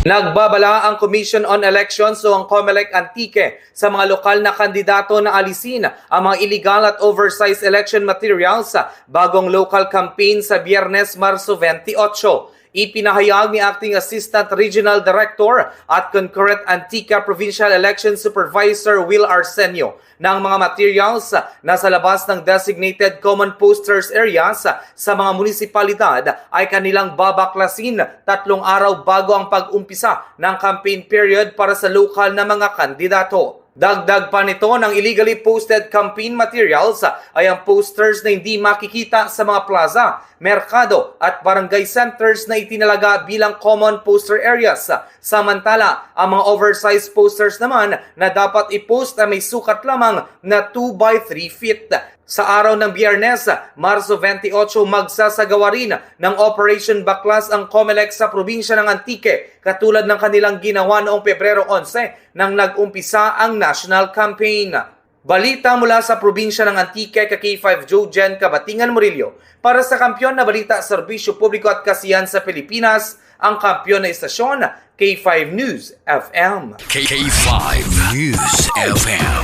Nagbabala ang Commission on Elections o ang COMELEC Antique sa mga lokal na kandidato na alisin ang mga illegal at oversized election materials sa bagong local campaign sa Biyernes, Marso 28. Ipinahayag ni Acting Assistant Regional Director at Concurrent Antica Provincial Election Supervisor Will Arsenio na ang mga materials na sa labas ng designated common posters areas sa mga munisipalidad ay kanilang babaklasin 3 araw bago ang pag-umpisa ng campaign period para sa lokal na mga kandidato. Dagdag pa nito ng illegally posted campaign materials ay ang posters na hindi makikita sa mga plaza, merkado at barangay centers na itinalaga bilang common poster areas. Samantala, ang mga oversized posters naman na dapat i-post ay may sukat lamang na 2 by 3 feet. Sa araw ng Biyernes, Marso 28, magsasagawa rin ng Operation Baklas ang COMELEC sa probinsya ng Antique katulad ng kanilang ginawa noong Pebrero 11 nang nag-umpisa ang national campaign. Balita mula sa probinsya ng Antique kay K5 Joe Jen Kabatingan Murillo. Para sa Kampyon na Balita, Serbisyo Publiko at Kasiyahan sa Pilipinas, ang kampyon na istasyon, K5 News FM. K5 News FM.